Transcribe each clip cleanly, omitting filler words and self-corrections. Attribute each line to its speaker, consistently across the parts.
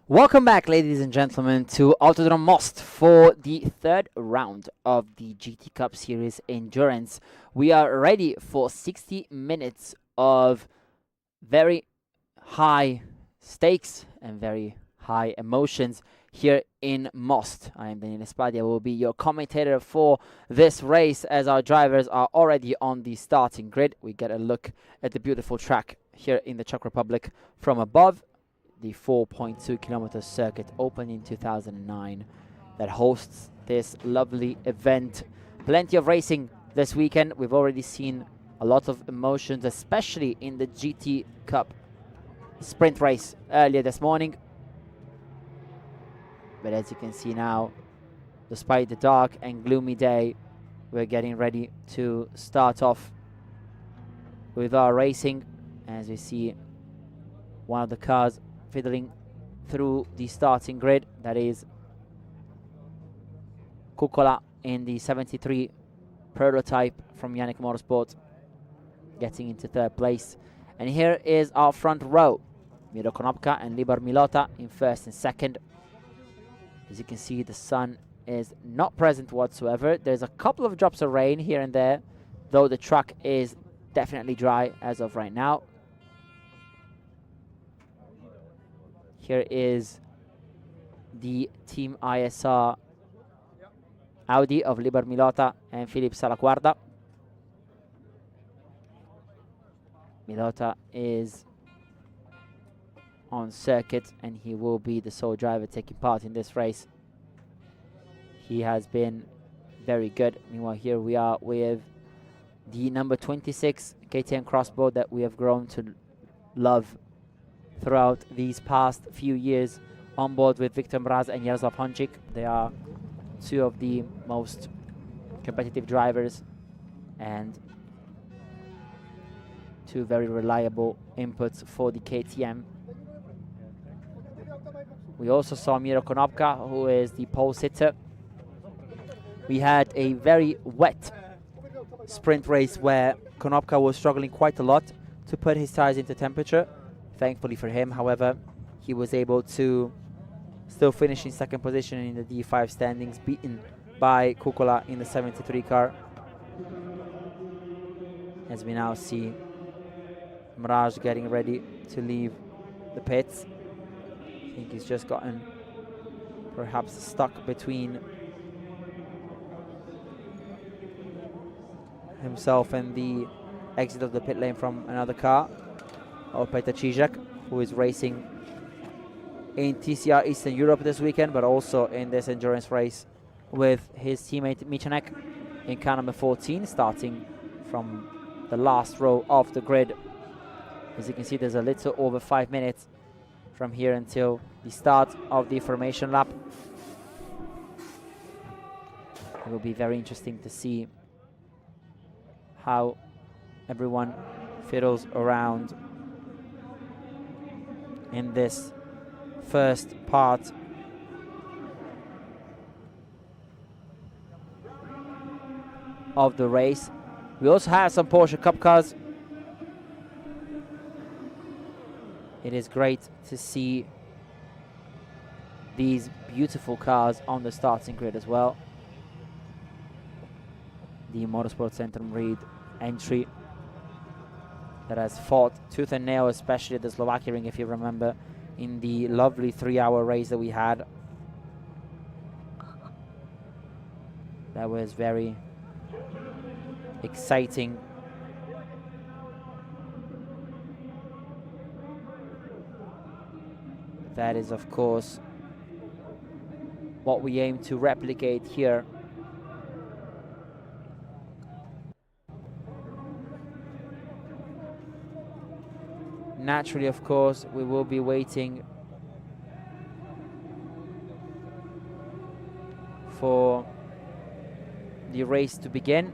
Speaker 1: Welcome back, ladies and gentlemen, to Autodrom Most for the third round of the GT Cup Series Endurance. We are ready for 60 minutes of very high stakes and very high emotions here in Most. I am Daniel Espadia, will be your commentator for this race as our drivers are already on the starting grid. We get a look at the beautiful track here in the Czech Republic from above. The 4.2 kilometer circuit opened in 2009 that hosts this lovely event. Plenty of racing this weekend. We've already seen a lot of emotions, especially in the GT Cup sprint race earlier this morning. But as you can see now, despite the dark and gloomy day, we're getting ready to start off with our racing. As we see one of the cars fiddling through the starting grid. That is Kukola in the 73 prototype from Yannick Motorsport, getting into third place. And here is our front row. Miro Konopka and Libor Milota in first and second. As you can see, the sun is not present whatsoever. There's a couple of drops of rain here and there, though the track is definitely dry as of right now. Here is the Team ISR Audi of Libor Milota and Philippe Salaguarda. Milota is on circuit and he will be the sole driver taking part in this race. He has been very good. Meanwhile, here we are with the number 26 KTM crossbow that we have grown to love throughout these past few years, on board with Victor Mraz and Jaroslav Honchik. They are two of the most competitive drivers and two very reliable inputs for the KTM. We also saw Miro Konopka, who is the pole sitter. We had a very wet sprint race where Konopka was struggling quite a lot to put his tires into temperature. Thankfully for him, however, he was able to still finish in second position in the D5 standings, beaten by Kukola in the 73 car. As we now see Mraz getting ready to leave the pits. I think he's just gotten perhaps stuck between himself and the exit of the pit lane from another car. Peter Cizek, who is racing in TCR Eastern Europe this weekend, but also in this endurance race with his teammate Michanek in car number 14, starting from the last row of the grid. As you can see, there's a little over 5 minutes from here until the start of the formation lap. It will be very interesting to see how everyone fiddles around in this first part of the race. We also have some Porsche Cup cars. It is great to see these beautiful cars on the starting grid as well. The Motorsport Centrum Reed entry that has fought tooth and nail, especially at the Slovakia ring, if you remember, in the lovely 3-hour race that we had. That was very exciting. That is, of course, what we aim to replicate here. Naturally, of course, we will be waiting for the race to begin.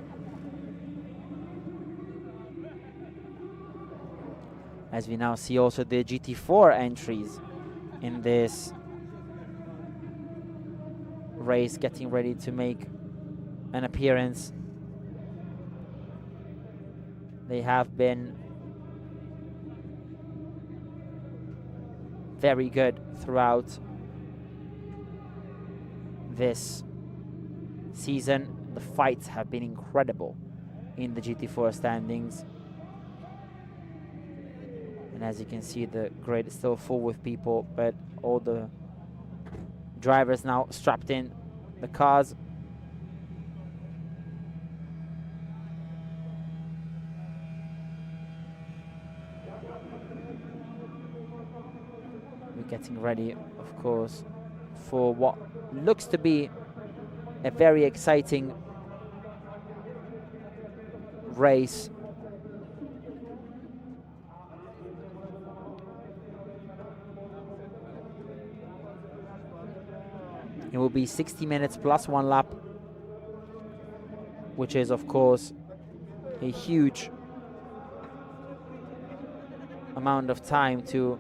Speaker 1: As we now see also the GT4 entries in this race getting ready to make an appearance. They have been very good throughout this season. The fights have been incredible in the GT4 standings. And as you can see, the grid is still full with people, but all the drivers now strapped in the cars. We're getting ready, of course, for what looks to be a very exciting race. It will be 60 minutes plus 1 lap, which is, of course, a huge amount of time to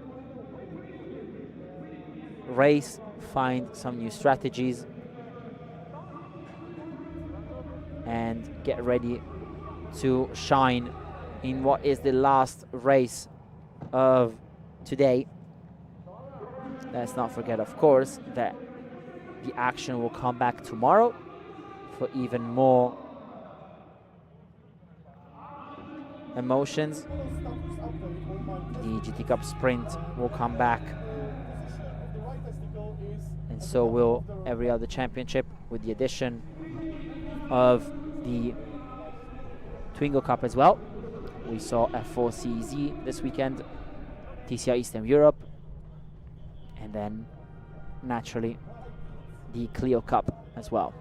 Speaker 1: race, find some new strategies, and get ready to shine in what is the last race of today. Let's not forget, of course, that the action will come back tomorrow for even more emotions. The GT Cup Sprint will come back, and so will every other championship, with the addition of the Twingo Cup as well. We saw F4CZ this weekend, TCR Eastern Europe, and then naturally the Clio Cup as well.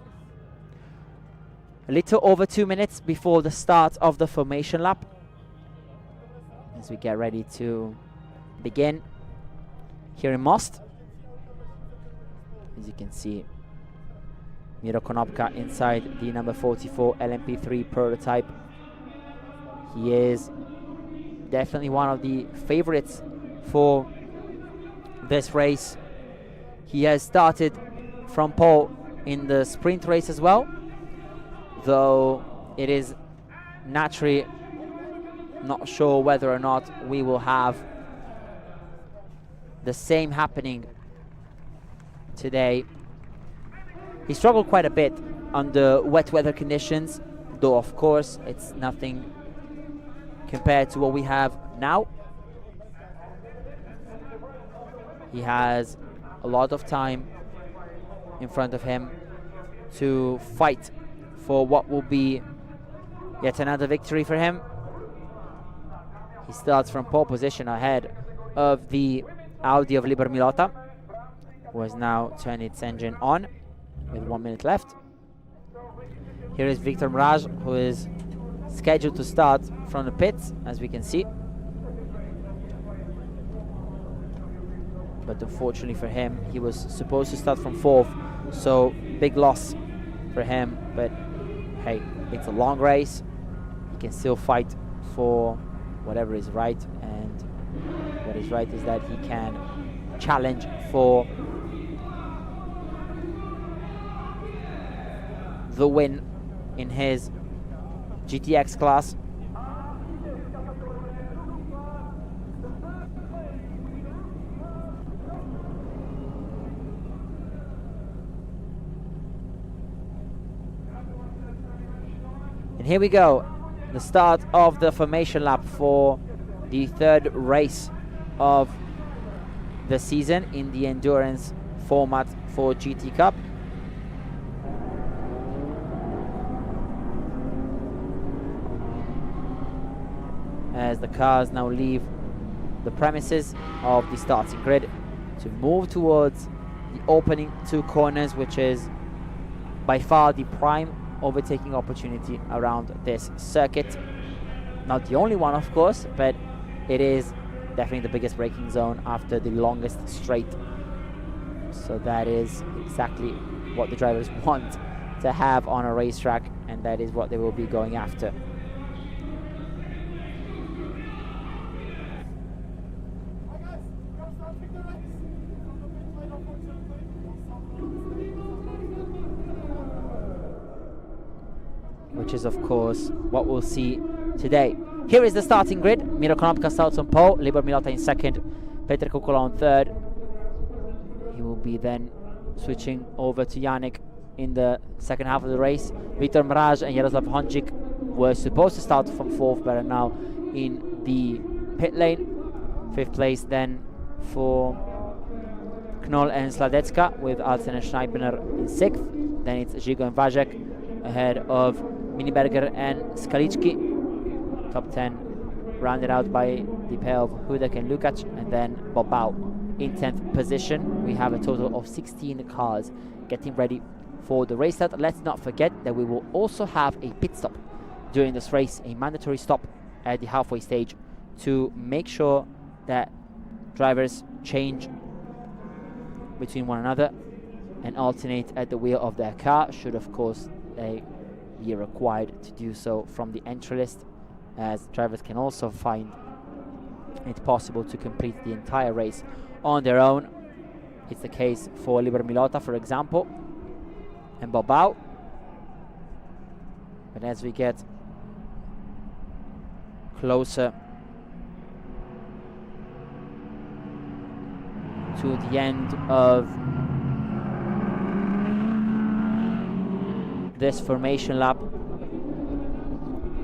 Speaker 1: A little over 2 minutes before the start of the formation lap, as we get ready to begin here in Most. As you can see, Miro Konopka inside the number 44 LMP3 prototype. He is definitely one of the favorites for this race. He has started from pole in the sprint race as well, though it is naturally not sure whether or not we will have the same happening today. He struggled quite a bit under wet weather conditions, though of course it's nothing compared to what we have now. He has a lot of time in front of him to fight for what will be yet another victory for him. He starts from pole position ahead of the Audi of Liber Milota, who has now turned its engine on with 1 minute left. Here is Victor Mraz, who is scheduled to start from the pits, as we can see. But unfortunately for him, he was supposed to start from 4th, so big loss for him. But hey, it's a long race. He can still fight for whatever is right, and what is right is that he can challenge for the win in his GTX class. And here we go, the start of the formation lap for the third race of the season in the endurance format for GT Cup. As the cars now leave the premises of the starting grid to move towards the opening 2 corners, which is by far the prime overtaking opportunity around this circuit. Not the only one, of course, but it is definitely the biggest braking zone after the longest straight. So that is exactly what the drivers want to have on a racetrack, and that is what they will be going after. Which is, of course, what we'll see today. Here is the starting grid. Miro Konopka starts on pole, Libor Milota in second, Petr Kukola on third, he will be then switching over to Yannick in the second half of the race. Viktor Mraz and Jaroslav Hončík were supposed to start from 4th, but are now in the pit lane. 5th place then for Knoll and Sladecka, with Alsen and Schneibner in 6th. Then it's Žigo and Vajek ahead of Miniberger and Skalički. Top 10 rounded out by the pair of Hudek and Lukac, and then Bobau in 10th position. We have a total of 16 cars getting ready for the race start. Let's not forget that we will also have a pit stop during this race, a mandatory stop at the halfway stage to make sure that drivers change between one another and alternate at the wheel of their car, should of course they be required to do so from the entry list, as drivers can also find it possible to complete the entire race on their own. It's the case for Libor Milota, for example, and Bobau. But as we get closer to the end of this formation lap,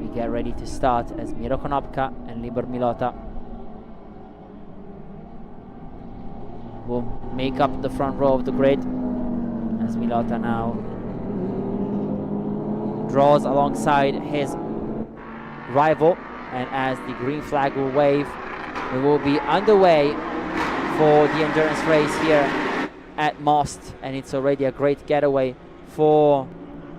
Speaker 1: we get ready to start as Miro Konopka and Libor Milota will make up the front row of the grid, as Milota now draws alongside his rival, and as the green flag will wave, we will be underway for the endurance race here at Most, and it's already a great getaway for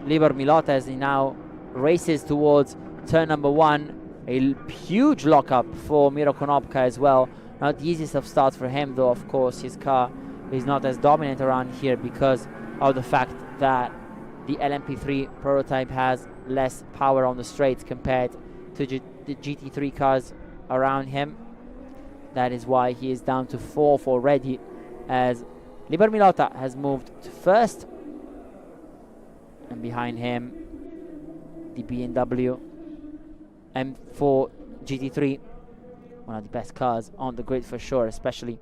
Speaker 1: Libor Milota as he now races towards turn number 1. A huge lockup for Miro Konopka as well. Not the easiest of starts for him, though of course his car is not as dominant around here because of the fact that the LMP3 prototype has less power on the straights compared to the GT3 cars around him. That is why he is down to 4th already, as Libor Milota has moved to 1st, and behind him the BMW M4 GT3, one of the best cars on the grid for sure, especially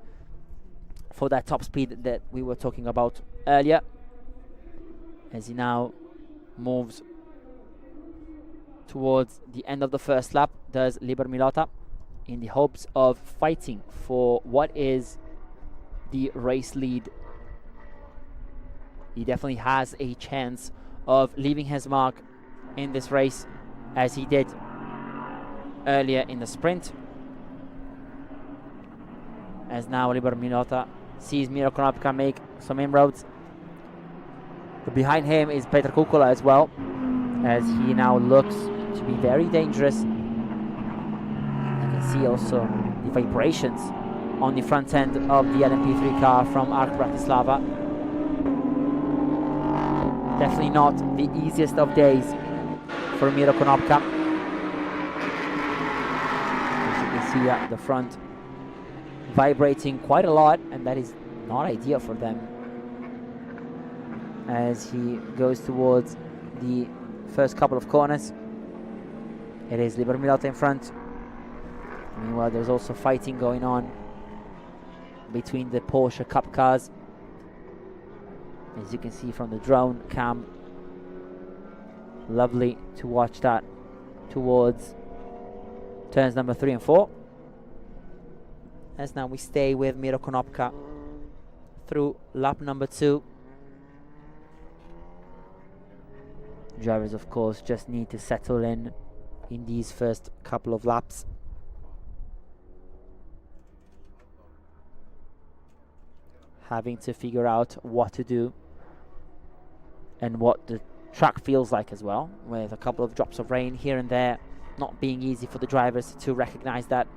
Speaker 1: for that top speed that we were talking about earlier, as he now moves towards the end of the first lap, does Libor Milota, in the hopes of fighting for what is the race lead. He definitely has a chance of leaving his mark in this race, as he did earlier in the sprint, as now Libor Milota sees Miro Konopka make some inroads. But behind him is Petr Kukula as well, as he now looks to be very dangerous. You can see also the vibrations on the front end of the LMP3 car from ARC Bratislava. Definitely not the easiest of days for Miro Konopka. As you can see at the front, vibrating quite a lot, and that is not ideal for them as he goes towards the first couple of corners. It is Libor Milota in front. Meanwhile, there's also fighting going on between the Porsche Cup cars, as you can see from the drone cam. Lovely to watch that towards turns number 3 and 4. As now we stay with Miro Konopka through lap number 2. Drivers, of course, just need to settle in these first couple of laps. Having to figure out what to do and what the track feels like as well, with a couple of drops of rain here and there, not being easy for the drivers to recognize that,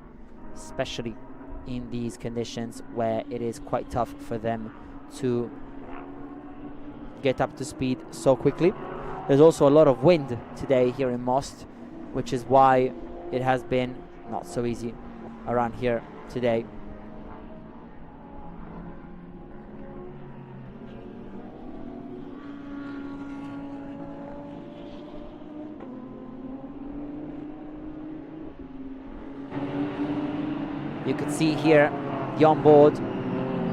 Speaker 1: especially in these conditions where it is quite tough for them to get up to speed so quickly. There's also a lot of wind today here in Most, which is why it has been not so easy around here today. You can see here the onboard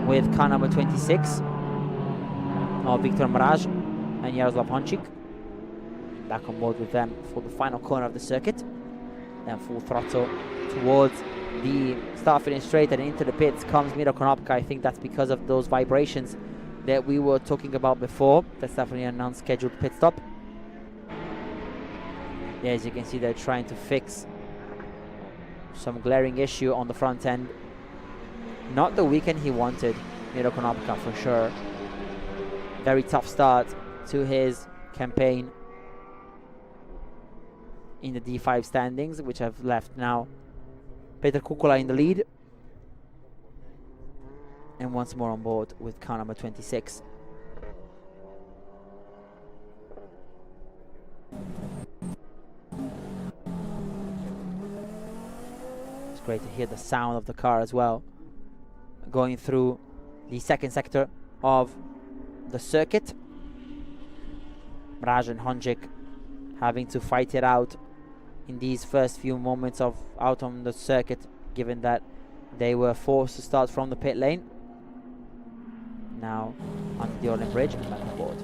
Speaker 1: with car number 26 of Victor Mraz and Jaroslav Honchik. Back on board with them for the final corner of the circuit. Then full throttle towards the start-finish straight and into the pits comes Miro Konopka. I think that's because of those vibrations that we were talking about before. That's definitely an unscheduled pit stop. Yeah, as you can see, they're trying to fix some glaring issue on the front end. Not the weekend he wanted, Miro Konopka, for sure. Very tough start to his campaign in the D5 standings, which have left now Peter Kukula in the lead. And once more on board with car number 26. It's great to hear the sound of the car as well, going through the second sector of the circuit. Mraz and Honchik having to fight it out in these first few moments of out on the circuit, given that they were forced to start from the pit lane. Now under the Orlin Bridge and back on board.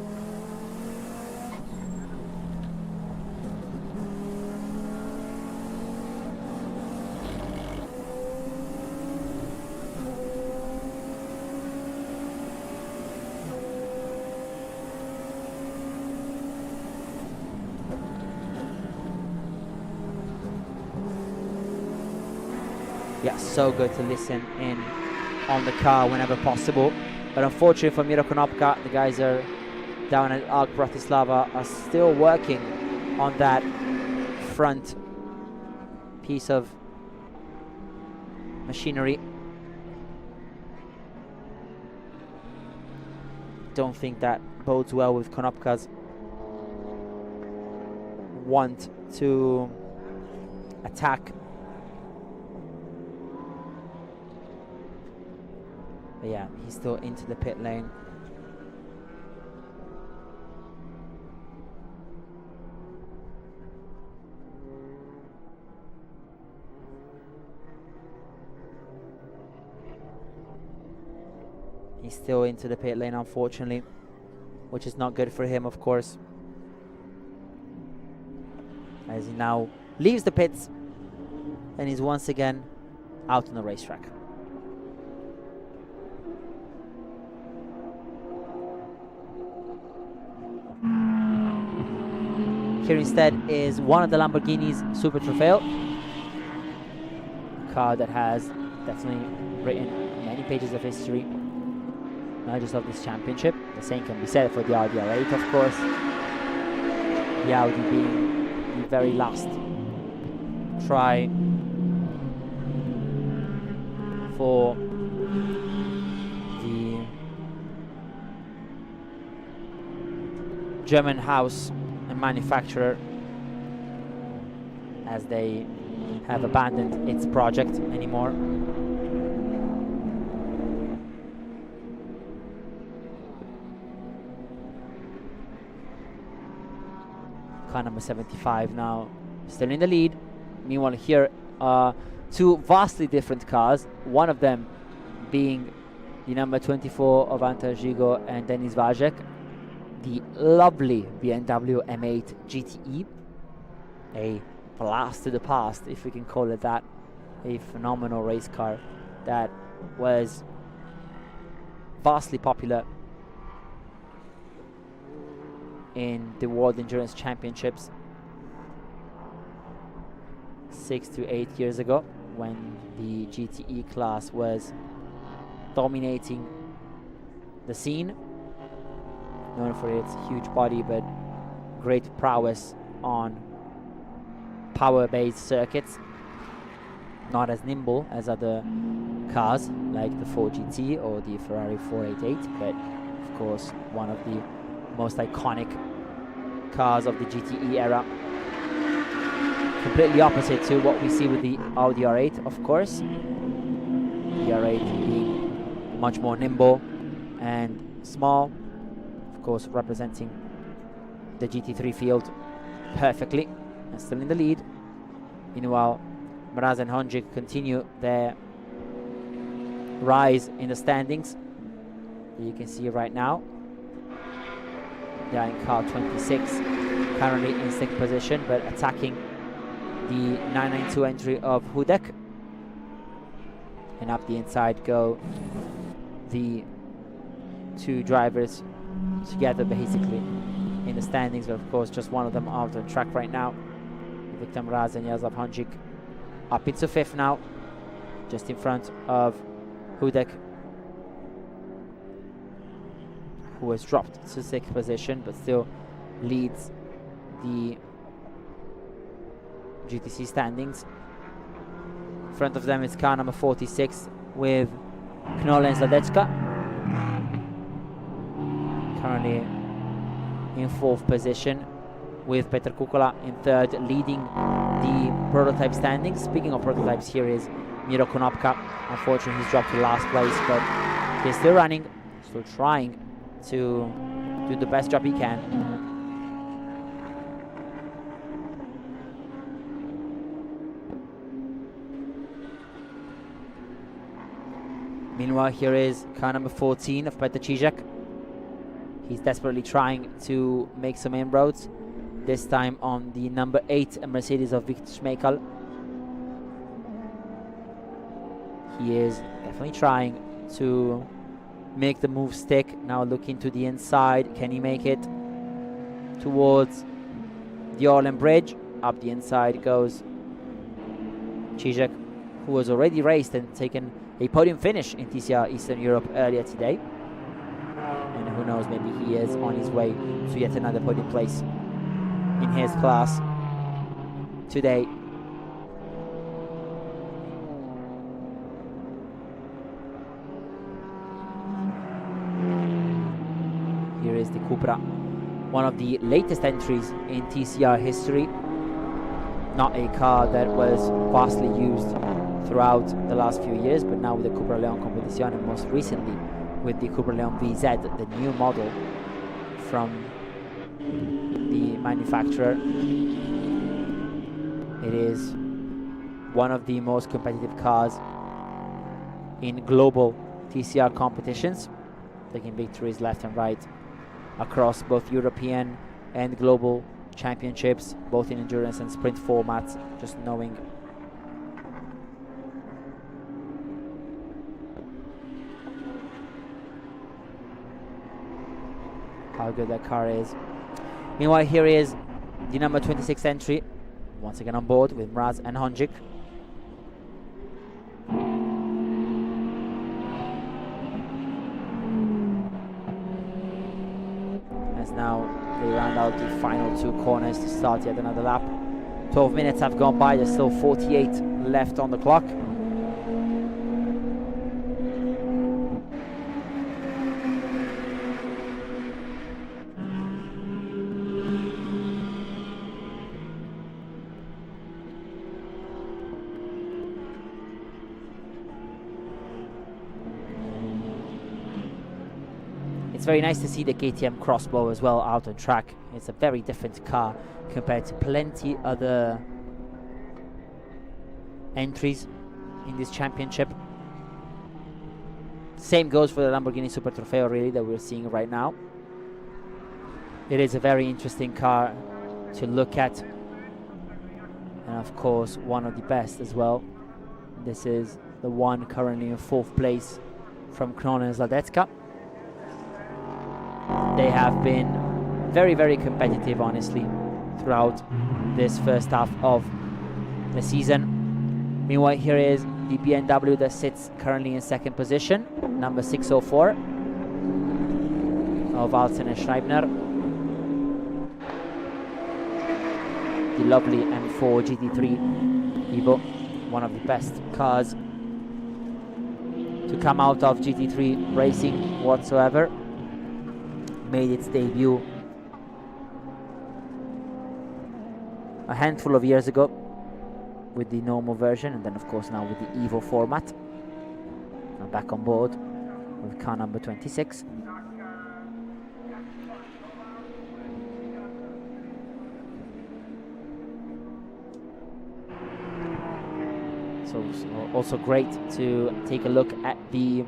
Speaker 1: Yeah, so good to listen in on the car whenever possible. But unfortunately for Miro Konopka, the guys are down at ARC Bratislava are still working on that front piece of machinery. Don't think that bodes well with Konopka's want to attack. But yeah, he's still into the pit lane. He's still into the pit lane, unfortunately, which is not good for him, of course, as he now leaves the pits and is once again out on the racetrack. Here instead is one of the Lamborghini's Super Trofeo, a car that has definitely written many pages of history, not just of this championship. The same can be said for the Audi R8, of course. The Audi being the very last try for the German house and manufacturer, as they have abandoned its project anymore. Car number 75 now still in the lead. Meanwhile, here are two vastly different cars, one of them being the number 24 of Anton Zhigo and Denis Vajek, the lovely BMW M8 GTE, a blast to the past, if we can call it that, a phenomenal race car that was vastly popular in the World Endurance Championships 6 to 8 years ago, when the GTE class was dominating the scene, known for its huge body but great prowess on power-based circuits, not as nimble as other cars like the 4GT or the Ferrari 488, but of course one of the most iconic cars of the GTE era. Completely opposite to what we see with the Audi R8, of course. The R8 being much more nimble and small, of course representing the GT3 field perfectly, and still in the lead. Meanwhile, Mraz and Honchik continue their rise in the standings, that you can see right now. They are in car 26, currently in 6th position, but attacking the 992 entry of Hudek. And up the inside go the two drivers together, basically in the standings, but of course just one of them out on track right now. Victor Mraz and Jaroslav Honzik up into 5th now, just in front of Hudek, who has dropped to 6th position but still leads the GTC standings. In front of them is car number 46 with Knoll and Zladecka, currently in 4th position, with Petr Kukola in 3rd, leading the prototype standings. Speaking of prototypes, here is Miro Konopka. Unfortunately, he's dropped to last place, but he's still running, still trying to do the best job he can. Meanwhile, here is car number 14 of Petr Cizek. He's desperately trying to make some inroads, this time on the number 8 Mercedes of Viktor Schmeichel. He is definitely trying to make the move stick. Now looking to the inside, can he make it towards the Orlen Bridge? Up the inside goes Cizek, who has already raced and taken a podium finish in TCR Eastern Europe earlier today. And who knows, maybe he is on his way to yet another podium place in his class today. Here is the Cupra, one of the latest entries in TCR history. Not a car that was vastly used throughout the last few years, but now with the Cupra Leon Competizione, and most recently with the Cupra Leon VZ, the new model from the manufacturer. It is one of the most competitive cars in global TCR competitions, taking victories left and right across both European and global championships, both in endurance and sprint formats. Just knowing how good that car is. Meanwhile, here is the number 26 entry, once again on board with Mraz and Honzik. As now they round out the final 2 corners to start yet another lap. 12 minutes have gone by, there's still 48 left on the clock. It's very nice to see the KTM Crossbow as well out on track. It's a very different car compared to plenty other entries in this championship. Same goes for the Lamborghini Super Trofeo, really, that we're seeing right now. It is a very interesting car to look at, and of course one of the best as well. This is the one currently in 4th place from Knoll and Zladecka. They have been very, very competitive, honestly, throughout this first half of the season. Meanwhile, here is the BMW that sits currently in 2nd position, number 604 of Alsen and Schreibner. The lovely M4 GT3 Evo, one of the best cars to come out of GT3 racing whatsoever. Made its debut a handful of years ago with the normal version, and then of course now with the Evo format. I'm back on board with car number 26. So also great to take a look at the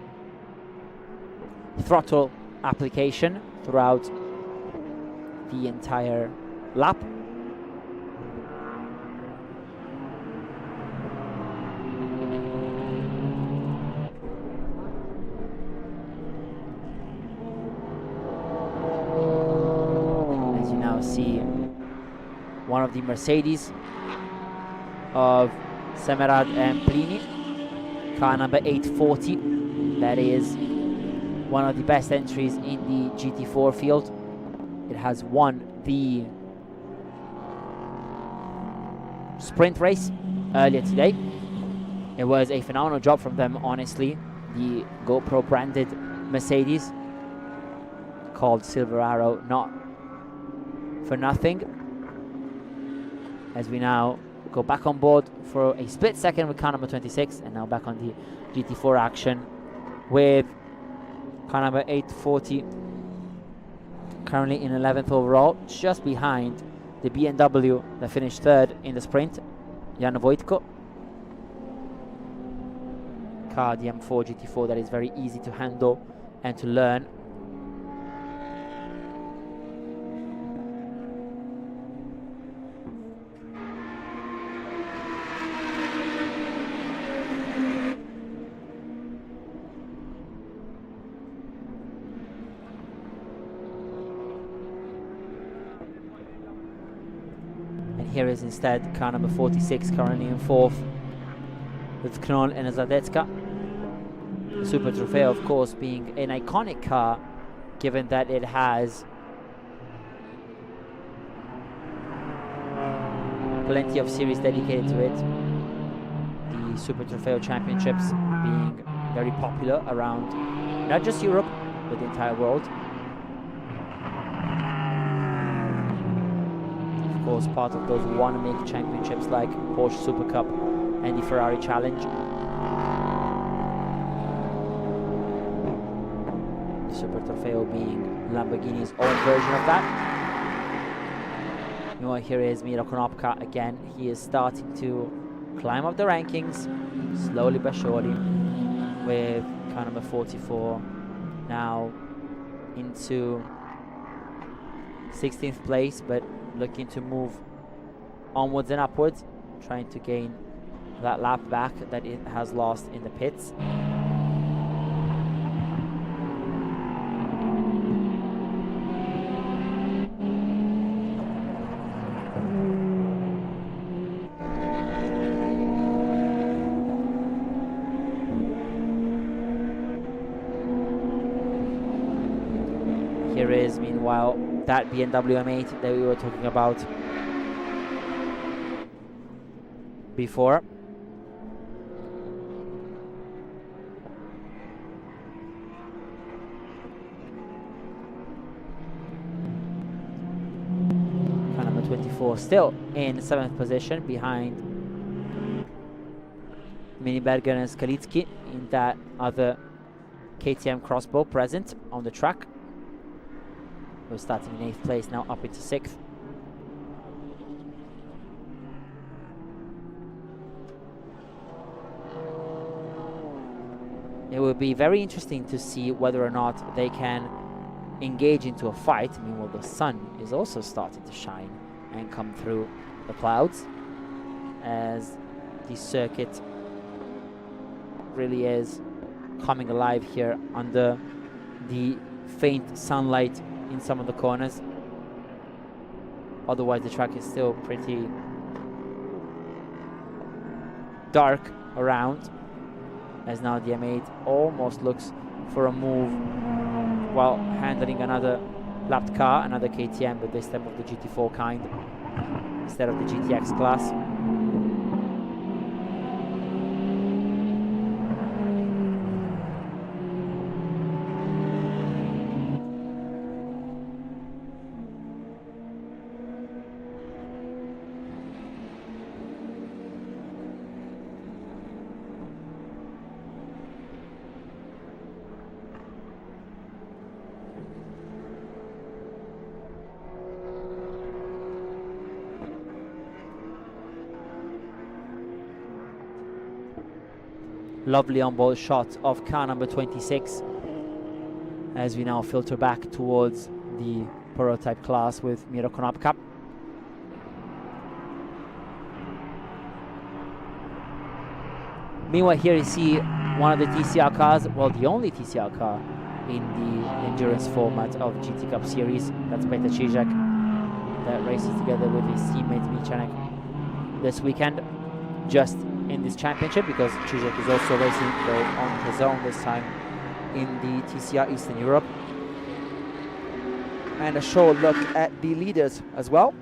Speaker 1: throttle application throughout the entire lap. As you now see, one of the Mercedes of Semerad and Plini, car number 840. That is one of the best entries in the GT4 field. It has won the sprint race earlier today. It was a phenomenal job from them, honestly. The GoPro branded Mercedes, called Silver Arrow, not for nothing. As we now go back on board for a split second with car number 26, and now back on the GT4 action with car number 840 currently in 11th overall, just behind the BMW that finished third in the sprint, Jan Wojtko. Car, the M4 GT4, that is very easy to handle and to learn. Here is instead car number 46, currently in fourth, with Knoll and Zadecka. Super Trofeo, of course, being an iconic car, given that it has plenty of series dedicated to it. The Super Trofeo Championships being very popular around not just Europe, but the entire world. Of course, part of those one-make championships like Porsche Super Cup and the Ferrari Challenge. The Super Trofeo being Lamborghini's own version of that. Meanwhile, here is Miro Konopka again. He is starting to climb up the rankings, slowly but surely, with car number 44 now into 16th place, but looking to move onwards and upwards, trying to gain that lap back that it has lost in the pits. Here is, meanwhile, that BMW M8 that we were talking about before. Car number 24 still in 7th position behind Miniberger and Skalitski in that other KTM crossbow present on the track. We're starting in 8th place, now up into 6th. It will be very interesting to see whether or not they can engage into a fight. Meanwhile, the sun is also starting to shine and come through the clouds as the circuit really is coming alive here under the faint sunlight in some of the corners. Otherwise, the track is still pretty dark around, as now the M8 almost looks for a move while handling another lapped car, another KTM, but this time of the GT4 kind instead of the GTX class. Lovely on-board shot of car number 26 as we now filter back towards the prototype class with Miro Konopka. Meanwhile, here you see one of the TCR cars, well, the only TCR car in the endurance format of GT Cup Series. That's Petr Czichak, that races together with his teammate Michanek this weekend, just in this championship, because Czichak is also racing on his own this time in the TCR Eastern Europe. And a short look at the leaders as well.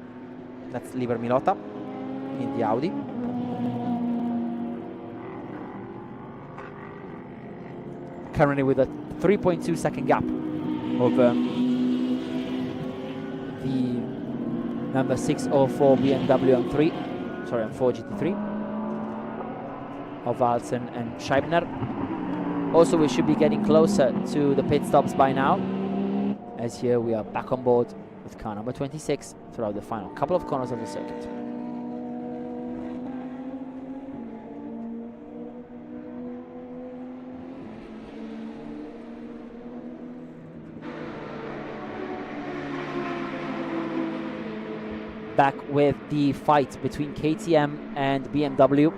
Speaker 1: That's Liber Milota in the Audi. Currently with a 3.2 second gap over the number 604 BMW M3, sorry, M4 GT3 of Alsen and Scheibner. Also, we should be getting closer to the pit stops by now, as here we are back on board with car number 26 throughout the final couple of corners of the circuit. Back with the fight between KTM and BMW,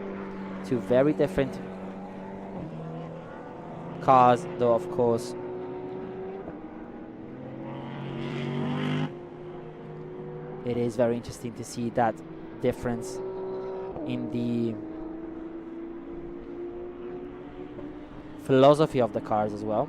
Speaker 1: two very different cars, though of course it is very interesting to see that difference in the philosophy of the cars as well.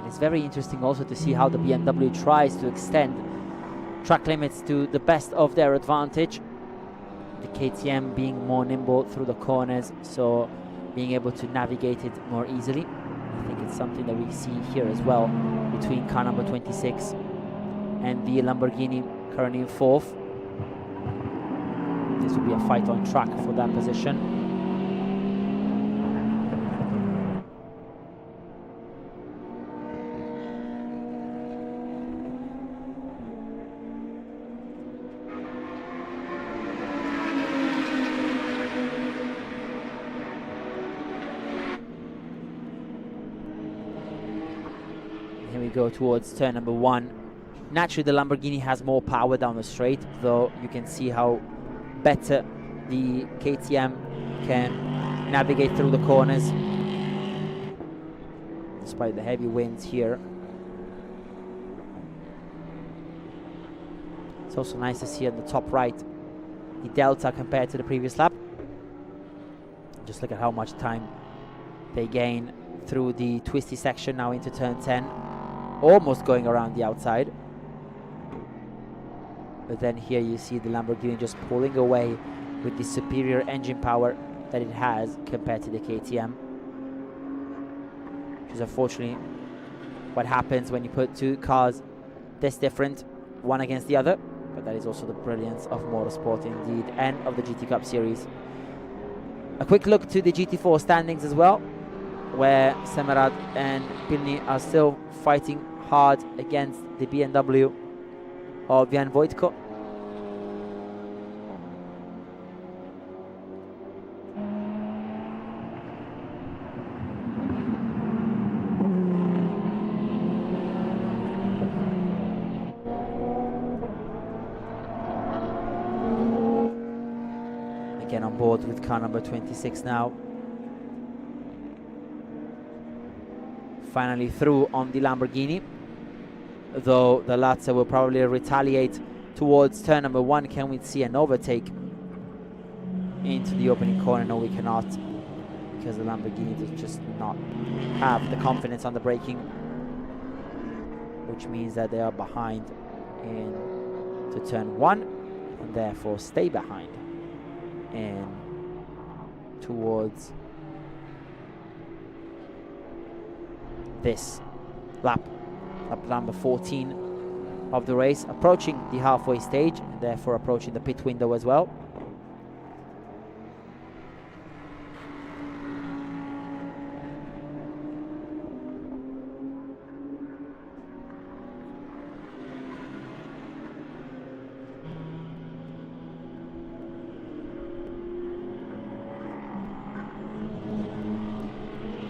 Speaker 1: It's very interesting also to see how the BMW tries to extend track limits to the best of their advantage. The KTM being more nimble through the corners, so being able to navigate it more easily. I think it's something that we see here as well between car number 26 and the Lamborghini currently in fourth. This will be a fight on track for that position. Go towards turn number one. Naturally, the Lamborghini has more power down the straight, though you can see how better the KTM can navigate through the corners despite the heavy winds here. It's also nice to see on the top right the delta compared to the previous lap. Just look at how much time they gain through the twisty section now into turn 10. Almost going around the outside, but then here you see the Lamborghini just pulling away with the superior engine power that it has compared to the KTM, which is unfortunately what happens when you put two cars this different, one against the other. But that is also the brilliance of motorsport indeed, and of the GT Cup Series. A quick look to the GT4 standings as well, where Semerad and Pilny are still fighting hard against the BMW of Jan Wojtko. Again on board with car number 26 now. Finally through on the Lamborghini, though the Lazio will probably retaliate towards turn number one. Can we see an overtake into the opening corner? No, we cannot, because the Lamborghini does just not have the confidence on the braking, which means that they are behind into turn one and therefore stay behind and towards this lap number 14 of the race, approaching the halfway stage, and therefore approaching the pit window as well.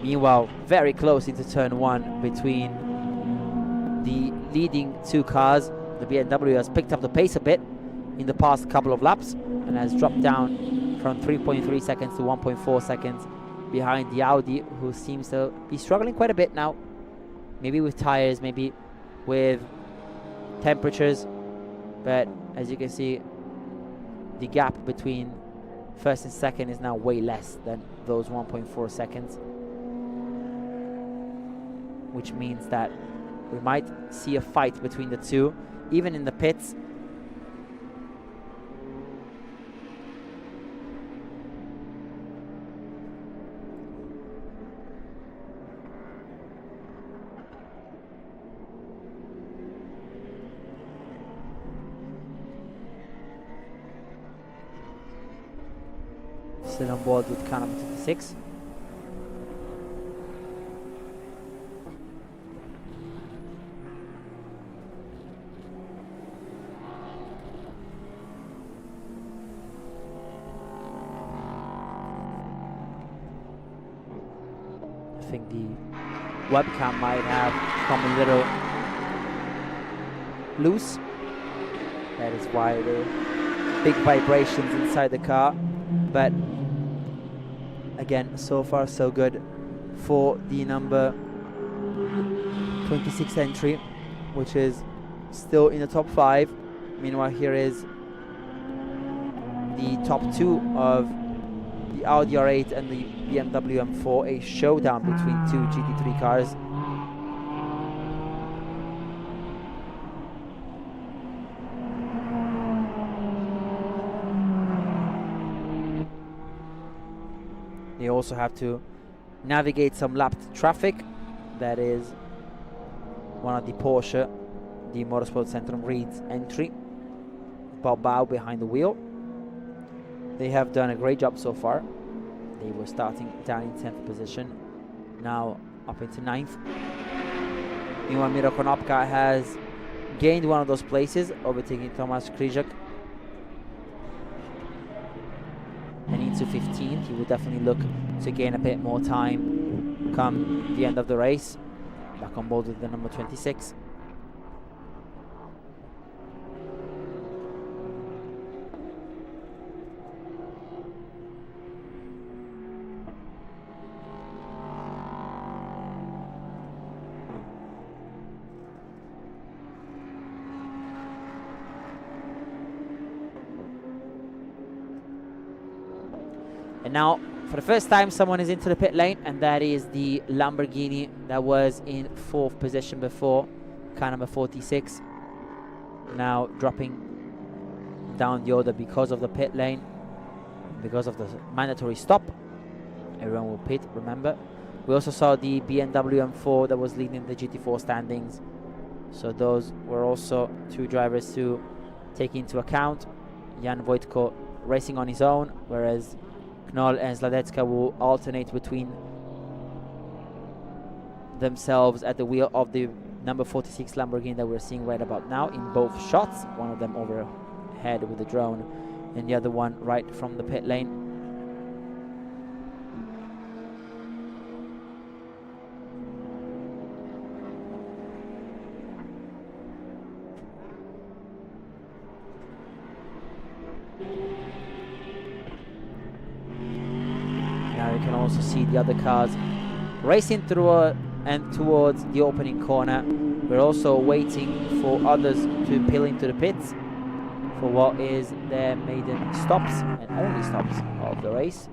Speaker 1: Meanwhile, very close into turn 1 between the leading two cars. The BMW has picked up the pace a bit in the past couple of laps and has dropped down from 3.3 seconds to 1.4 seconds behind the Audi, who seems to be struggling quite a bit now. Maybe with tires, maybe with temperatures, but as you can see, the gap between first and second is now way less than those 1.4 seconds, which means that we might see a fight between the two, even in the pits. Still on board with car number 26. I think the webcam might have come a little loose. That is why the big vibrations inside the car. But again, so far so good for the number 26 entry, which is still in the top 5. Meanwhile, here is the top 2 of the Audi R8 and the BMW M4, a showdown between two GT3 cars. They also have to navigate some lapped traffic. That is one of the Porsche, the Motorsport Centrum Grid's entry. Bob Bao behind the wheel. They have done a great job so far. They were starting down in 10th position, now up into 9th. Meanwhile, Miro Konopka has gained one of those places, overtaking Tomasz Krzyżak. And into 15th, he will definitely look to gain a bit more time come the end of the race. Back on board with the number 26. And now, for the first time, someone is into the pit lane, and that is the Lamborghini that was in 4th position before, car number 46. Now dropping down the order because of the pit lane, because of the mandatory stop. Everyone will pit, remember. We also saw the BMW M4 that was leading the GT4 standings. So those were also two drivers to take into account. Jan Wojtko racing on his own, whereas Knoll and Zladecka will alternate between themselves at the wheel of the number 46 Lamborghini that we're seeing right about now in both shots. One of them overhead with the drone, and the other one right from the pit lane. Now you can also see the other cars racing through and towards the opening corner. We're also waiting for others to peel into the pits for what is their maiden stops and only stops of the race.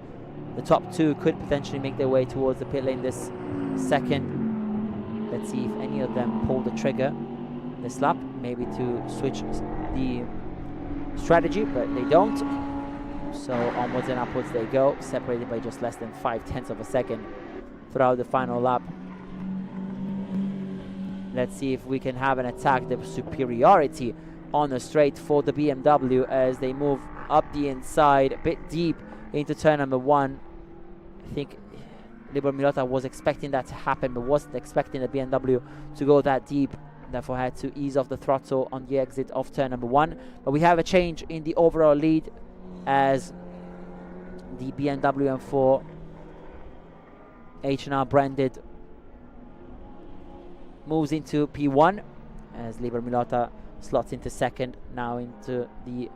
Speaker 1: The top two could potentially make their way towards the pit lane this second. Let's see if any of them pull the trigger this lap, maybe to switch the strategy, but they don't. So onwards and upwards they go, separated by just less than 0.5 of a second throughout the final lap. Let's see if we can have an attack, the superiority on the straight for the BMW as they move up the inside, a bit deep into turn number 1. I think Libor Milota was expecting that to happen, but wasn't expecting the BMW to go that deep. Therefore had to ease off the throttle on the exit of turn number 1. But we have a change in the overall lead as the BMW M4 H&R branded moves into P1 as Libor Milota slots into second, now into the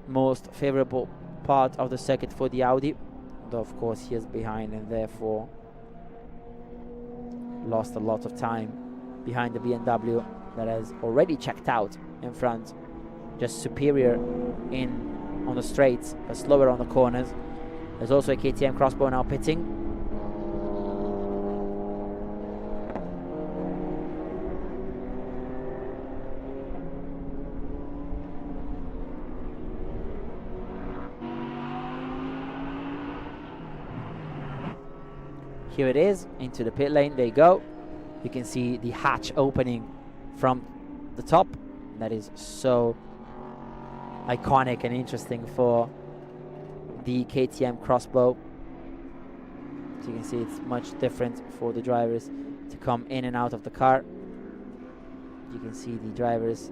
Speaker 1: most favorable part of the circuit for the Audi. Though of course he is behind and therefore lost a lot of time behind the BMW that has already checked out in front. Just superior on the straights, but slower on the corners. There's also a KTM crossbow now pitting. Here it is, into the pit lane they go. You can see the hatch opening from the top. That is so iconic and interesting for the KTM crossbow. So you can see it's much different for the drivers to come in and out of the car. You can see the drivers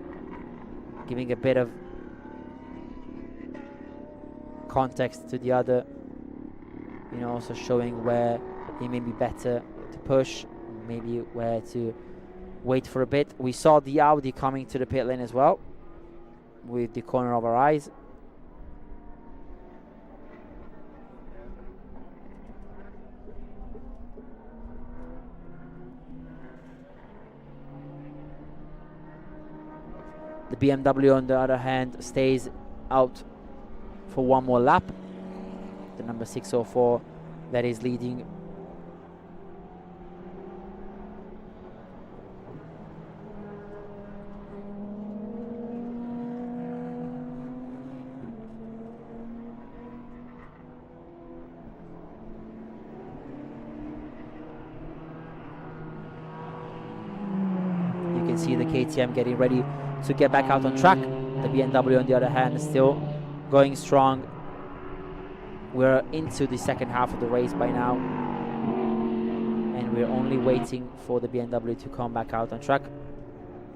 Speaker 1: giving a bit of context to the other, you know, also showing where it may be better to push, maybe where to wait for a bit. We saw the Audi coming to the pit lane as well with the corner of our eyes. The BMW on the other hand stays out for one more lap. The number 604 that is leading. See the KTM getting ready to get back out on track. The BMW on the other hand is still going strong. We're into the second half of the race by now, and we're only waiting for the BMW to come back out on track.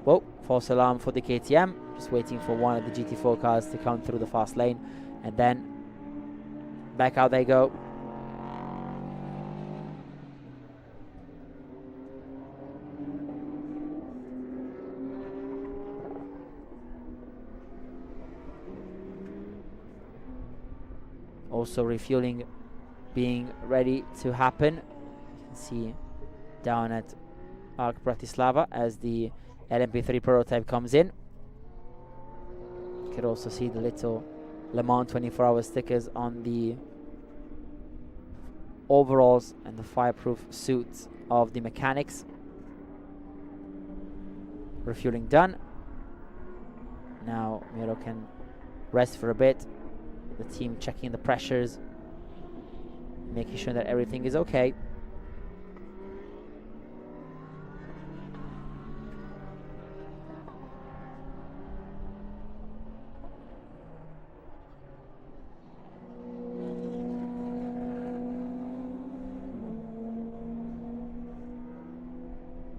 Speaker 1: Whoa, false alarm for the KTM. Just waiting for one of the GT4 cars to come through the fast lane, and then back out they go. Also refueling being ready to happen. You can see down at Arc Bratislava as the LMP3 prototype comes in. You can also see the little Le Mans 24-hour stickers on the overalls and the fireproof suits of the mechanics. Refueling done. Now Miro can rest for a bit. The team checking the pressures, making sure that everything is okay.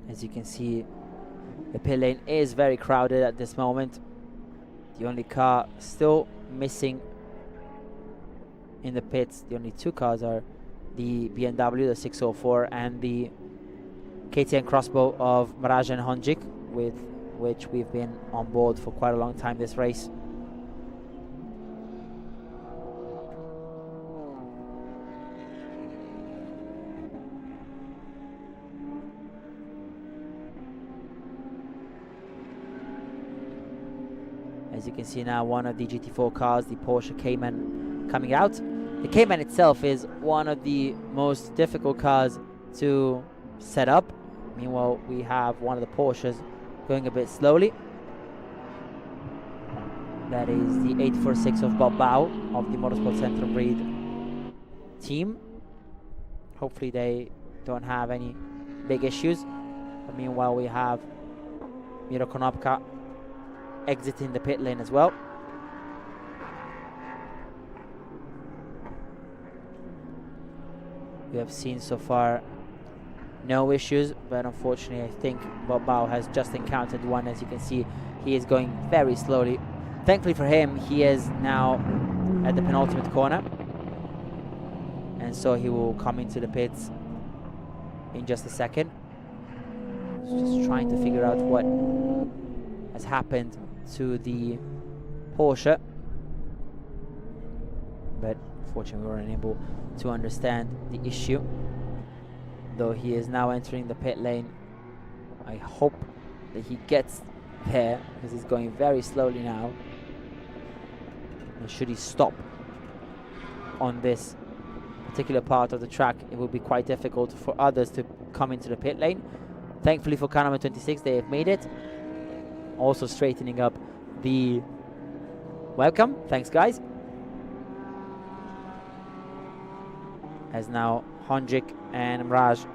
Speaker 1: As you can see, the pit lane is very crowded at this moment. The only car still missing in the pits, the only two cars are the BMW, the 604, and the KTM crossbow of Marajan Honjic, with which we've been on board for quite a long time this race. As you can see now, one of the GT4 cars, the Porsche Cayman, coming out. The Cayman itself is one of the most difficult cars to set up. Meanwhile, we have one of the Porsches going a bit slowly. That is the 846 of Bob Bao of the Motorsport Centrum Breed team. Hopefully they don't have any big issues. But meanwhile, we have Miro Konopka exiting the pit lane as well. We have seen so far no issues, but unfortunately I think Bob Bao has just encountered one. As you can see, he is going very slowly. Thankfully for him, he is now at the penultimate corner, and so he will come into the pits in just a second. Just trying to figure out what has happened to the Porsche, but fortunately we were unable to understand the issue. Though he is now entering the pit lane, I hope that he gets there, because he's going very slowly now. And should he stop on this particular part of the track, it will be quite difficult for others to come into the pit lane. Thankfully for car number 26, they have made it. Also straightening up the welcome. Thanks, guys. As now Honjik and Mraj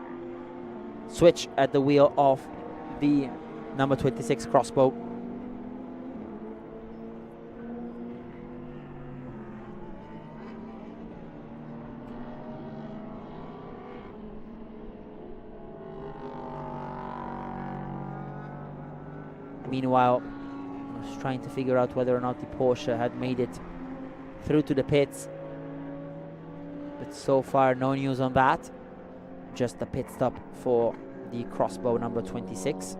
Speaker 1: switch at the wheel of the number 26 Crossbow. Meanwhile, I was trying to figure out whether or not the Porsche had made it through to the pits. But so far, no news on that. Just a pit stop for the Crossbow number 26.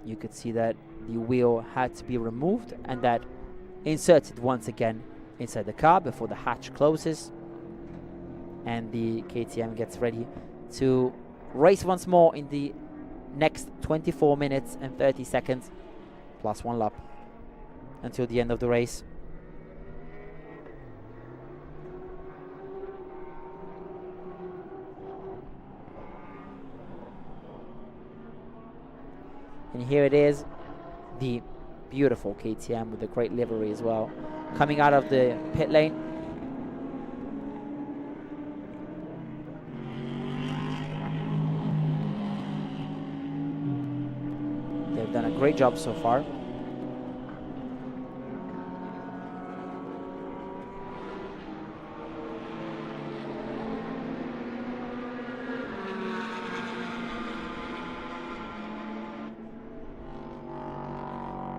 Speaker 1: You could see that the wheel had to be removed and that inserted once again inside the car before the hatch closes. And the KTM gets ready to race once more in the next 24 minutes and 30 seconds plus one lap until the end of the race. And here it is, the beautiful KTM with a great livery as well, coming out of the pit lane. They've done a great job so far.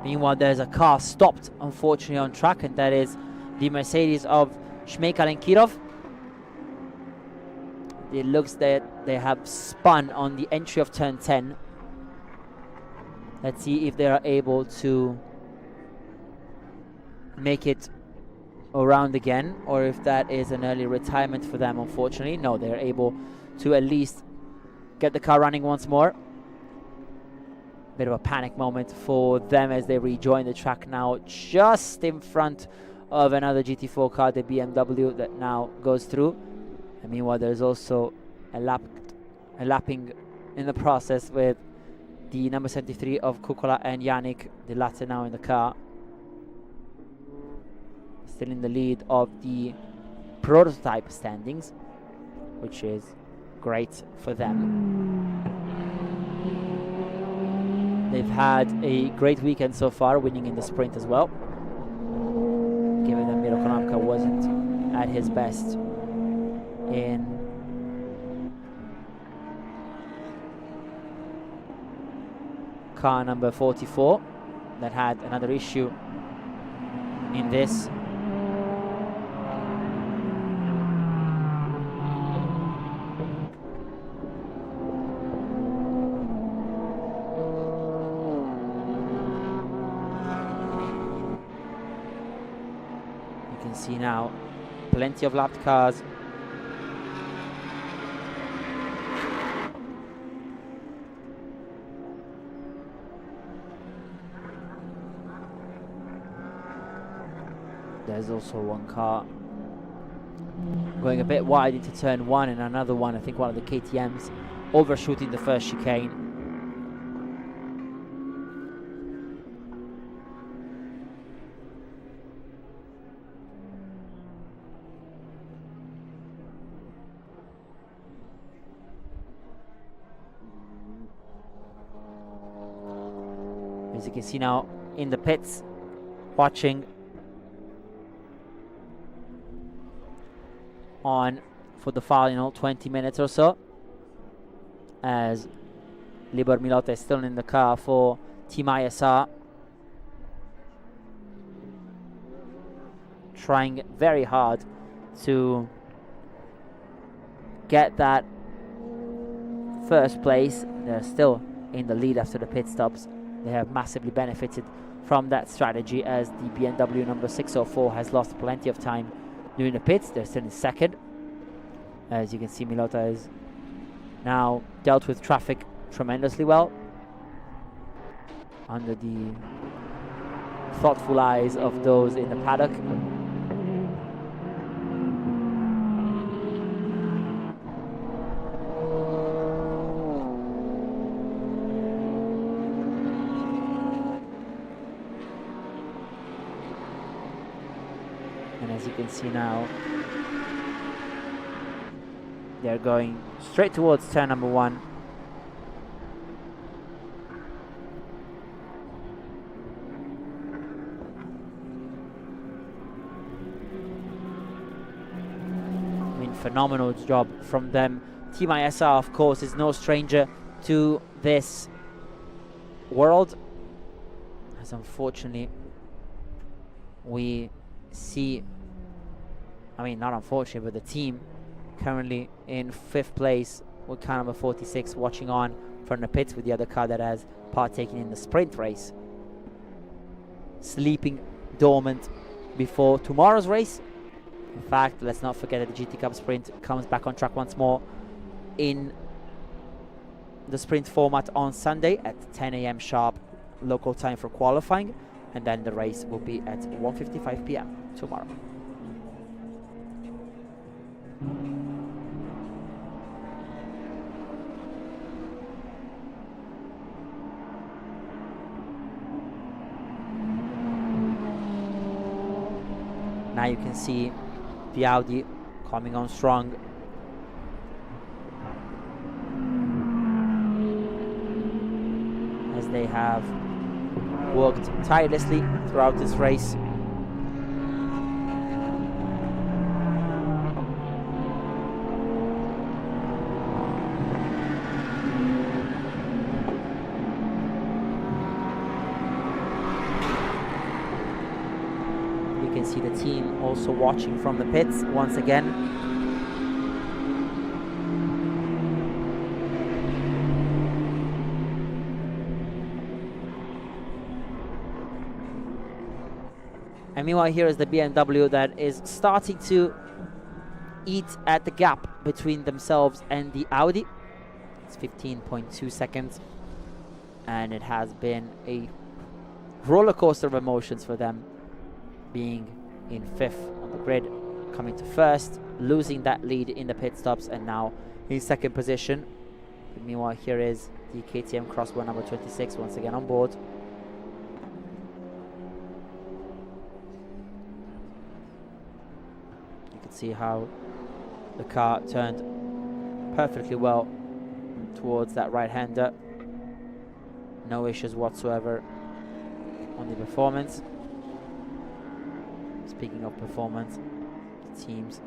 Speaker 1: Meanwhile, there's a car stopped, unfortunately, on track, and that is the Mercedes of Shmeikal and Kirov. It looks that they have spun on the entry of turn 10. Let's see if they are able to make it around again, or if that is an early retirement for them, unfortunately. No, they're able to at least get the car running once more. Bit of a panic moment for them as they rejoin the track now, just in front of another GT4 car, the BMW, that now goes through. And meanwhile, there's also a lapping in the process with the number 73 of Kukola and Yannick, the latter now in the car. Still in the lead of the prototype standings, which is great for them. They've had a great weekend so far, winning in the sprint as well, given that Miro Konopka wasn't at his best in car number 44, that had another issue in this. See now, plenty of lapped cars. There's also one car going a bit wide into turn 1, and another one, I think one of the KTMs, overshooting the first chicane. As you can see now in the pits, watching on for the final 20 minutes or so, as Libor Milota is still in the car for Team ISR, trying very hard to get that first place. They're still in the lead after the pit stops. They have massively benefited from that strategy, as the BMW number 604 has lost plenty of time during the pits. They're still in second. As you can see, Milota has now dealt with traffic tremendously well under the thoughtful eyes of those in the paddock. And as you can see now, they're going straight towards turn number 1. I mean, phenomenal job from them. Team ISR, of course, is no stranger to this world, as unfortunately we see, I mean, not unfortunately, but the team currently in 5th place with car number 46 watching on from the pits with the other car that has partaken in the sprint race, sleeping dormant before tomorrow's race. In fact, let's not forget that the GT Cup sprint comes back on track once more in the sprint format on Sunday at 10 a.m. sharp local time for qualifying, and then the race will be at 1:55 p.m. tomorrow. Now you can see the Audi coming on strong. As they have worked tirelessly throughout this race. You can see the team also watching from the pits once again. And meanwhile, here is the BMW that is starting to eat at the gap between themselves and the Audi. It's 15.2 seconds. And it has been a roller coaster of emotions for them, being in 5th on the grid, coming to 1st, losing that lead in the pit stops, and now in 2nd position. But meanwhile, here is the KTM Crossbar number 26 once again on board. See how the car turned perfectly well towards that right-hander. No issues whatsoever on the performance. Speaking of performance, the teams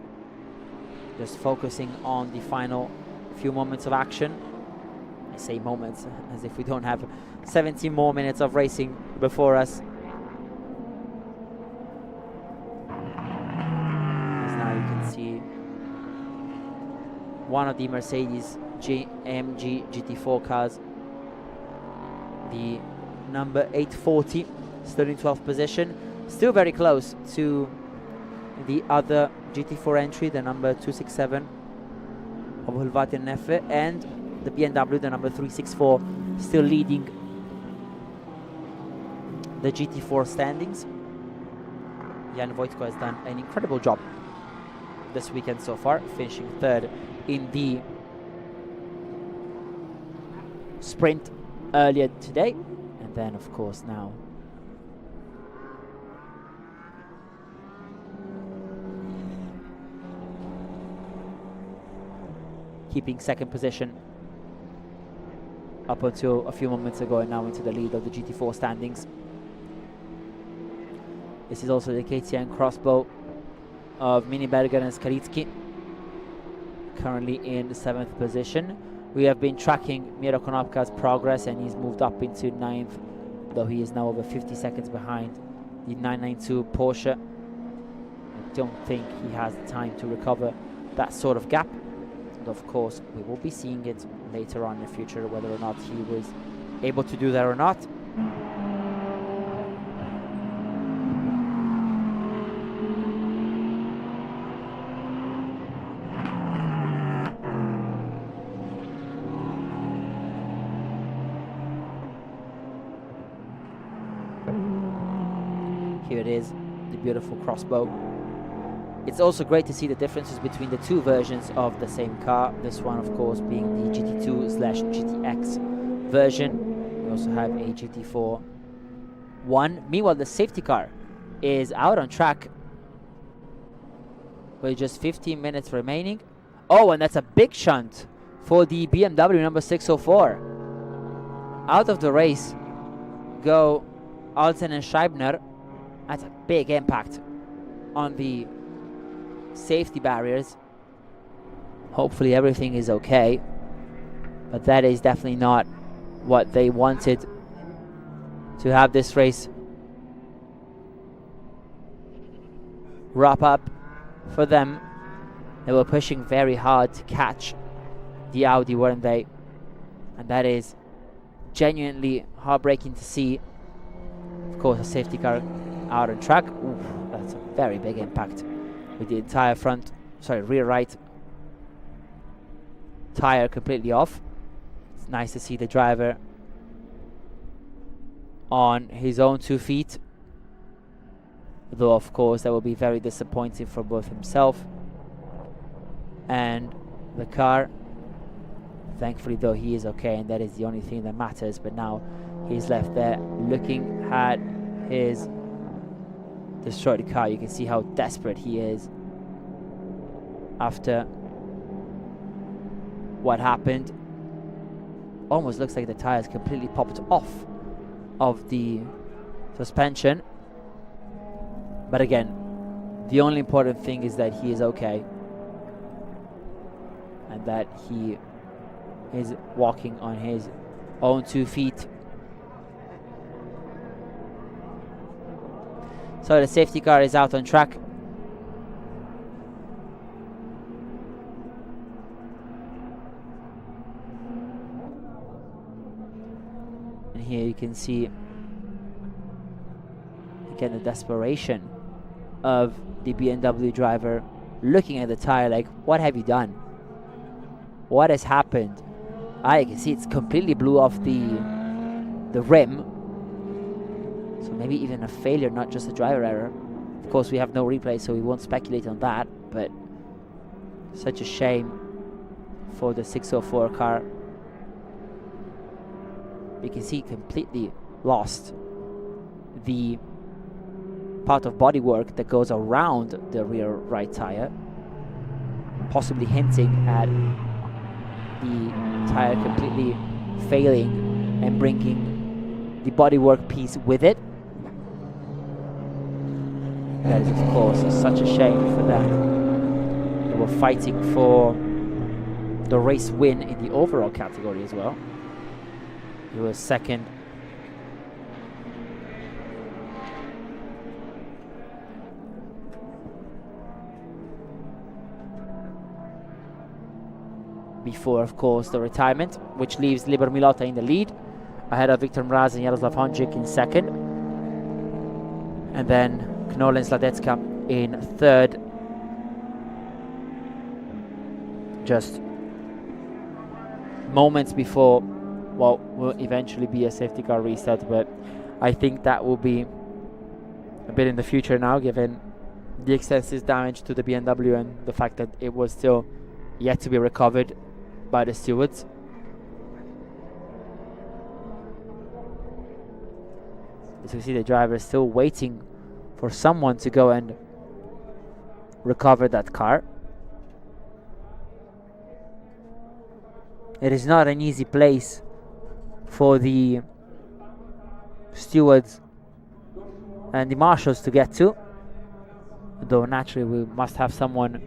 Speaker 1: just focusing on the final few moments of action. I say moments as if we don't have 17 more minutes of racing before us. See one of the Mercedes AMG GT4 cars, the number 840, still in 12th position, still very close to the other GT4 entry, the number 267 of Hulvati Neffe, and the BMW, the number 364, still leading the GT4 standings. Jan Wojtko has done an incredible job this weekend so far, finishing 3rd in the sprint earlier today, and then of course now keeping 2nd position up until a few moments ago, and now into the lead of the GT4 standings. This is also the KTM crossbow of Miniberger and Skaritsky, currently in the 7th position. We have been tracking Miro Konopka's progress, and he's moved up into 9th, though he is now over 50 seconds behind the 992 Porsche. I don't think he has the time to recover that sort of gap. And of course, we will be seeing it later on in the future, whether or not he was able to do that or not. Here it is, the beautiful crossbow. It's also great to see the differences between the two versions of the same car. This one, of course, being the GT2/GTX version. We also have a GT4 1. Meanwhile, the safety car is out on track with just 15 minutes remaining. Oh, and that's a big shunt for the BMW number 604. Out of the race go Alten and Scheibner. That's a big impact on the safety barriers. Hopefully everything is okay, but that is definitely not what they wanted to have this race wrap up for them. They were pushing very hard to catch the Audi, weren't they? And that is genuinely heartbreaking to see. Of course, a safety car out on track. Oof, that's a very big impact with the entire rear right tire completely off. It's nice to see the driver on his own 2 feet, though of course that will be very disappointing for both himself and the car. Thankfully though, he is okay, and that is the only thing that matters. But now he's left there looking at his destroyed car. You can see how desperate he is after what happened. Almost looks like the tires completely popped off of the suspension. But again, the only important thing is that he is okay and that he is walking on his own 2 feet. So the safety car is out on track. And here you can see again the desperation of the BMW driver looking at the tire like, what have you done? What has happened? You can see it's completely blew off the rim. So maybe even a failure, not just a driver error. Of course, we have no replay, so we won't speculate on that, but such a shame for the 604 car. You can see completely lost the part of bodywork that goes around the rear right tire, possibly hinting at the tire completely failing and bringing the bodywork piece with it. That is, of course, such a shame for them. They were fighting for the race win in the overall category as well. He was second. Before, of course, the retirement, which leaves Libor Milota in the lead, ahead of Viktor Mraz and Jaroslav Honzik in second. And then Knoll and Sladecka in third. Just moments before what will eventually be a safety car reset, but I think that will be a bit in the future now, given the extensive damage to the BMW and the fact that it was still yet to be recovered by the stewards. As you see, the driver is still waiting for someone to go and recover that car. It is not an easy place for the stewards and the marshals to get to, though naturally we must have someone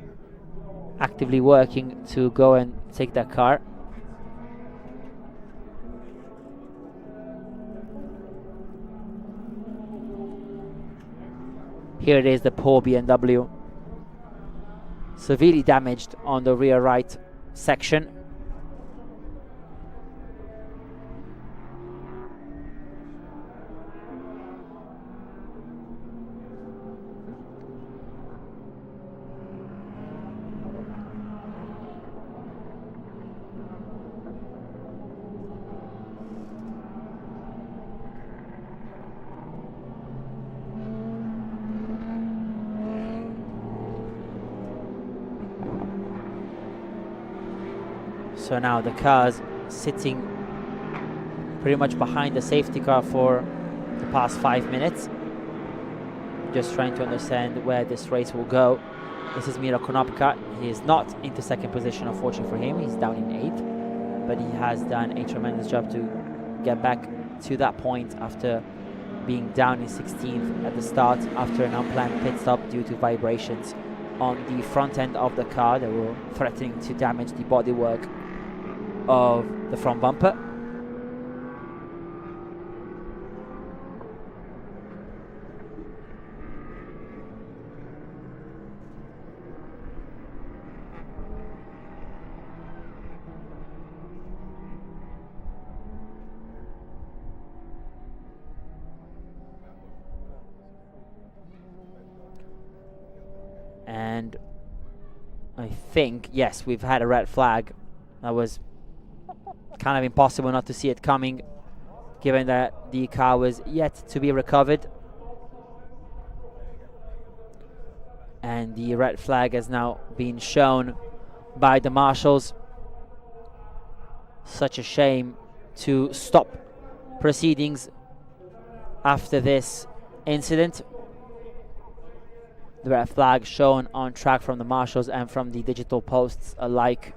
Speaker 1: actively working to go and take that car. Here it is, the poor BMW, severely damaged on the rear right section. So now the car's sitting pretty much behind the safety car for the past 5 minutes. Just trying to understand where this race will go. This is Miro Konopka. He is not into second position, unfortunately for him. He's down in 8th, but he has done a tremendous job to get back to that point after being down in 16th at the start after an unplanned pit stop due to vibrations on the front end of the car that were threatening to damage the bodywork of the front bumper. And I think, yes, we've had a red flag. That was kind of impossible not to see it coming, given that the car was yet to be recovered. And the red flag has now been shown by the marshals. Such a shame to stop proceedings after this incident. The red flag shown on track from the marshals and from the digital posts alike,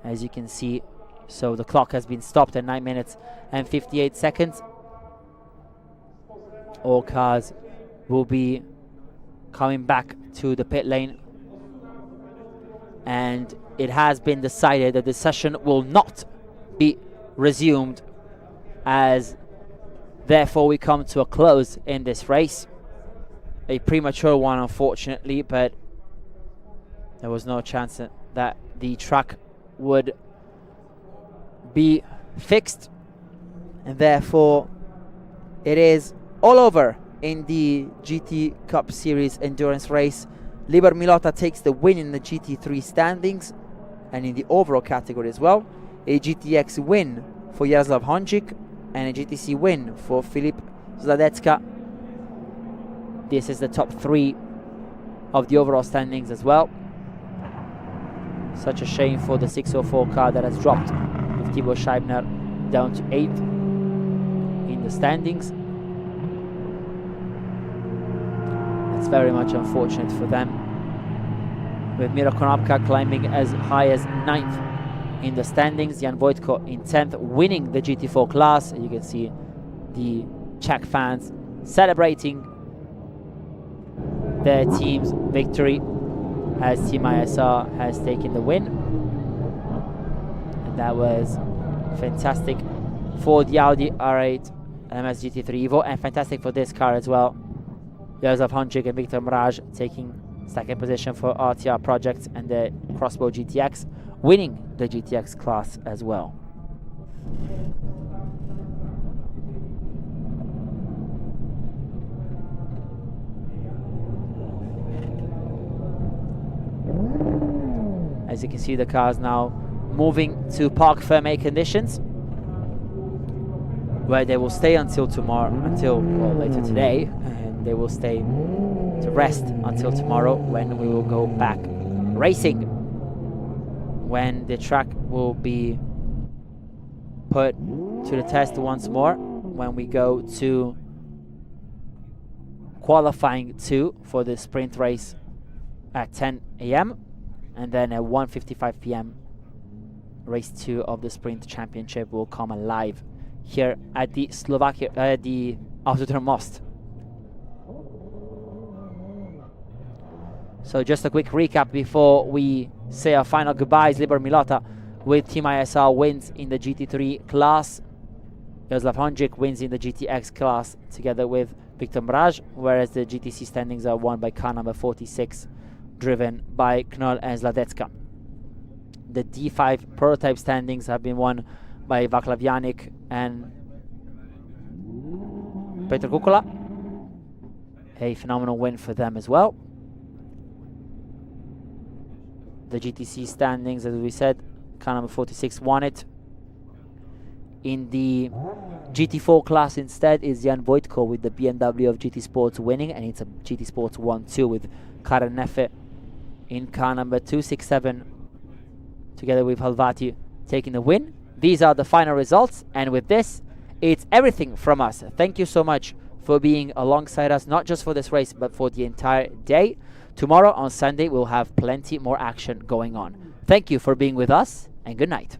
Speaker 1: as you can see. So the clock has been stopped at 9 minutes and 58 seconds. All cars will be coming back to the pit lane, and it has been decided that the session will not be resumed, as therefore we come to a close in this race. A premature one, unfortunately, but there was no chance that the track would be fixed, and therefore it is all over in the GT Cup Series endurance race. Libor Milota takes the win in the GT3 standings and in the overall category as well. A GTX win for Jaroslav Honzik and a GTC win for Filip Zladecka. This is the top 3 of the overall standings as well. Such a shame for the 604 car that has dropped with Thibaut Scheibner down to 8th in the standings. It's very much unfortunate for them, with Miro Konopka climbing as high as 9th in the standings. Jan Wojtko in 10th, winning the GT4 class. You can see the Czech fans celebrating their team's victory as Team ISR has taken the win. And that was fantastic for the Audi R8 LMS GT3 Evo, and fantastic for this car as well. Jaroslav Honzik and Viktor Mraz taking second position for RTR Projects and the Crossbow GTX, winning the GTX class as well. As you can see, the cars now moving to parc fermé conditions, where they will stay until tomorrow, well, later today, and they will stay to rest until tomorrow, when we will go back racing, when the track will be put to the test once more, when we go to qualifying 2 for the sprint race at 10 a.m. and then at 1:55 p.m. race 2 of the Sprint Championship will come alive here at the the Autodrom Most. So just a quick recap before we say our final goodbyes. Libor Milota with Team ISR wins in the GT3 class. Jaroslav Honzik wins in the GTX class together with Victor Mraz, whereas the GTC standings are won by car number 46, driven by Knoll and Zladecka. The D5 prototype standings have been won by Vaclav Janik and Petr Kukula. A phenomenal win for them as well. The GTC standings, as we said, car number 46 won it. In the GT4 class instead is Jan Vojtko with the BMW of GT Sports winning, and it's a GT Sports 1-2 with Karen Nefe in car number 267 together with Halvati taking the win. These are the final results, and with this, it's everything from us. Thank you so much for being alongside us, not just for this race, but for the entire day. Tomorrow on Sunday, we'll have plenty more action going on. Thank you for being with us, and good night.